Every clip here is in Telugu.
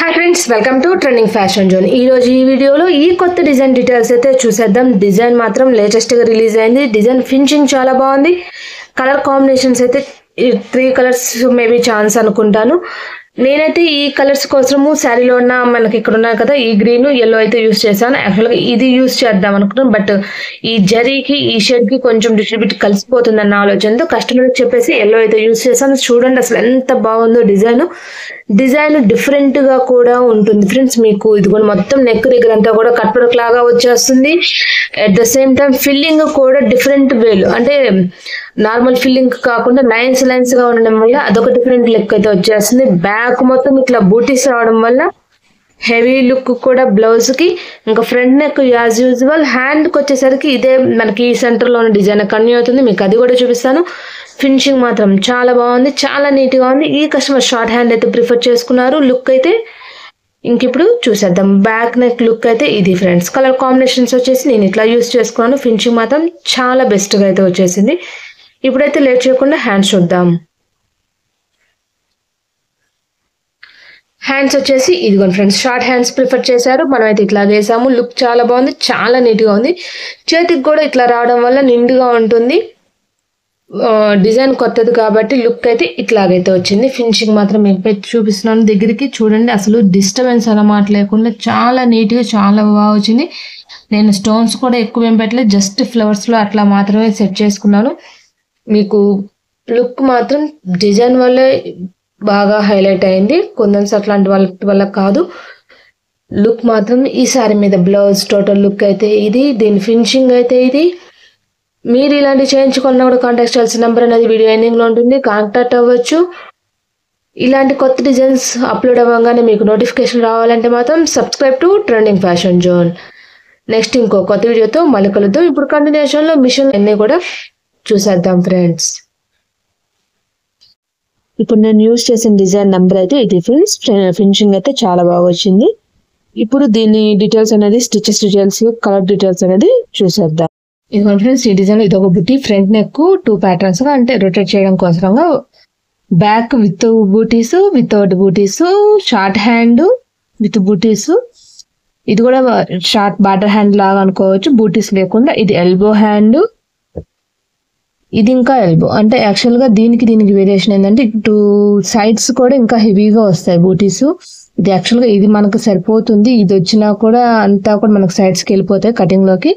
Hi friends, welcome to trending fashion zone. ఈరోజు ఈ వీడియోలో ఈ కొత్త డిజైన్ డీటెయిల్స్ అయితే చూసేద్దాం. డిజైన్ మాత్రం లేటెస్ట్గా రిలీజ్ అయింది. డిజైన్ ఫినిషింగ్ చాలా బాగుంది. కలర్ కాంబినేషన్స్ అయితే 3 కలర్స్ మేబీ ఛాన్స్ అనుకుంటాను. నేనైతే ఈ కలర్స్ కోసము శారీలో ఉన్న మనకి ఇక్కడ ఉన్నాయి కదా, ఈ గ్రీన్ ఎల్లో అయితే యూస్ చేశాను. యాక్చువల్గా ఇది యూస్ చేద్దాం అనుకుంటున్నాను, బట్ ఈ జరీకి ఈ షేడ్కి కొంచెం డిస్ట్రిబ్యూట్ కలిసిపోతుందన్న ఆలోచనతో కస్టమర్కి చెప్పేసి ఎల్లో అయితే యూస్ చేశాను. చూడండి అసలు ఎంత బాగుందో డిజైన్ డిఫరెంట్గా కూడా ఉంటుంది ఫ్రెండ్స్. మీకు ఇది కూడా మొత్తం నెక్ దగ్గర అంతా కూడా కట్ వర్క్ లాగా వచ్చేస్తుంది. At the same time filling కూడా డిఫరెంట్ వేలు, అంటే నార్మల్ ఫిల్లింగ్ కాకుండా లైన్స్ గా ఉండడం వల్ల అదొక డిఫరెంట్ లుక్ అయితే వచ్చేస్తుంది. బ్యాక్ మొత్తం ఇట్లా బూటీస్ రావడం వల్ల హెవీ లుక్ కూడా బ్లౌజ్ కి. ఇంకా front neck as usual. Hand కి వచ్చేసరికి ఇదే మనకి సెంటర్ లో ఉన్న డిజైన్ కంటిన్యూ అవుతుంది. మీకు అది కూడా చూపిస్తాను. ఫినిషింగ్ మాత్రం చాలా బాగుంది, చాలా నీట్ గా ఉంది. ఈ కస్టమర్ షార్ట్ హ్యాండ్ అయితే ప్రిఫర్ చేసుకున్నారు. లుక్ అయితే ఇంకిప్పుడు చూసేద్దాం. బ్యాక్ నెక్ లుక్ అయితే ఇది ఫ్రెండ్స్. కలర్ కాంబినేషన్స్ వచ్చేసి నేను ఇట్లా యూస్ చేసుకున్నాను. ఫినిషింగ్ మాత్రం చాలా బెస్ట్ గా అయితే వచ్చేసింది. ఇప్పుడైతే లేట్ చేయకుండా హ్యాండ్స్ చూద్దాం. హ్యాండ్స్ వచ్చేసి ఇదిగోండి ఫ్రెండ్స్, షార్ట్ హ్యాండ్స్ ప్రిఫర్ చేశారు. మనం అయితే ఇట్లా వేసాము. లుక్ చాలా బాగుంది, చాలా నీట్గా ఉంది. చేతికి కూడా ఇట్లా రావడం వల్ల నిండుగా ఉంటుంది. డిజైన్ కొత్తది కాబట్టి లుక్ అయితే ఇట్లాగైతే వచ్చింది. ఫినిషింగ్ మాత్రం మీకు చూపిస్తున్నాను. దగ్గరికి చూడండి, అసలు డిస్టర్బెన్స్ అన్నమాట లేకుండా చాలా నీట్గా చాలా బాగా వచ్చింది. నేను స్టోన్స్ కూడా ఎక్కువ ఏం పెట్టలేదు, జస్ట్ ఫ్లవర్స్లో అట్లా మాత్రమే సెట్ చేసుకున్నాను. మీకు లుక్ మాత్రం డిజైన్ వల్లే బాగా హైలైట్ అయింది. కొందన్స్ అట్లాంటి వాళ్ళ వల్ల కాదు. లుక్ మాత్రం ఈ సారీ మీద బ్లౌజ్ టోటల్ లుక్ అయితే ఇది. దీని ఫినిషింగ్ అయితే ఇది. మీరు ఇలాంటి చేయించుకున్నా కూడా కాంటాక్ట్ చేయాల్సిన నెంబర్ అనేది వీడియో ఎండింగ్లో ఉంటుంది, కాంటాక్ట్ అవ్వచ్చు. ఇలాంటి కొత్త డిజైన్స్ అప్లోడ్ అవ్వగానే మీకు నోటిఫికేషన్ రావాలంటే మాత్రం subscribe to trending fashion zone. Next ఇంకో కొత్త వీడియోతో మళ్ళీ కలుద్దాం. ఇప్పుడు కంటిన్యూషన్లో మిషన్ అన్నీ కూడా చూసేద్దాం ఫ్రెండ్స్. ఇప్పుడు నేను యూజ్ చేసిన డిజైన్ నెంబర్ అయితే ఇది ఫ్రెండ్స్. ఫినిషింగ్ అయితే చాలా బాగా వచ్చింది. ఇప్పుడు దీని డీటెయిల్స్ అనేది స్టిచెస్ డీటెయిల్స్, కలర్ డీటెయిల్స్ అనేది చూసేద్దాం. ఇదిగోండి ఫ్రెండ్స్, ఈ డిజైన్ ఇది ఒక బుట్టి. ఫ్రంట్ నెక్ 2 ప్యాటర్న్స్ గా, అంటే రొటేట్ చేయడం కోసంగా. Back with booties, without booties, short hand with booties. ఇది కూడా షార్ట్ బార్డర్ హ్యాండ్ లాగా అనుకోవచ్చు, బూటీస్ లేకుండా. ఇది ఎల్బో హ్యాండ్, ఇది ఇంకా ఎల్బో. అంటే యాక్చువల్గా దీనికి వేరియేషన్ ఏంటంటే 2 సైడ్స్ కూడా ఇంకా హెవీగా వస్తాయి బూటీస్. ఇది యాక్చువల్గా ఇది మనకు సరిపోతుంది. ఇది వచ్చినా కూడా అంతా కూడా మనకు సైడ్స్కి వెళ్ళిపోతాయి కటింగ్ లోకి.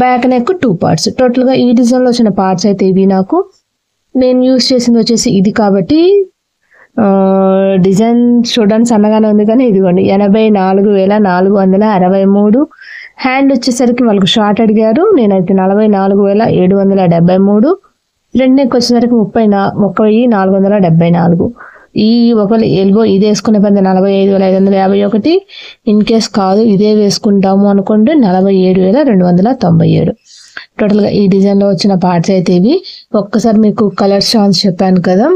Back neck 2 parts. టోటల్గా ఈ డిజైన్లో వచ్చిన పార్ట్స్ అయితే ఇవి. నేను యూజ్ చేసింది వచ్చేసి ఇది కాబట్టి డిజైన్ చూడడానికి సన్నగానే ఉంది, కానీ ఇదిగోండి 84,463. హ్యాండ్ వచ్చేసరికి వాళ్ళకు షార్ట్ అడిగారు, నేనైతే 44,773. ఫ్రంట్ నెక్ వచ్చేసరికి 30,474. ఈ ఒకవేళ ఎల్బో ఇది వేసుకునే పని 45,551. ఇన్ కేస్ కాదు ఇదే వేసుకుంటాము అనుకుంటే 47,297. టోటల్గా ఈ డిజైన్లో వచ్చిన పార్ట్స్ అయితే ఇవి. ఒక్కసారి మీకు కలర్ ఛాన్స్ చెప్పాను కదా,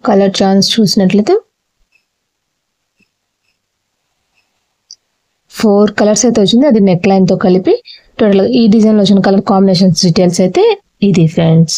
కలర్ ఛాన్స్ చూసినట్లయితే 4 కలర్స్ అయితే వచ్చింది. అది నెక్ లైన్తో కలిపి. టోటల్గా ఈ డిజైన్లో వచ్చిన కలర్ కాంబినేషన్స్ డీటెయిల్స్ అయితే ఇది ఫ్రెండ్స్.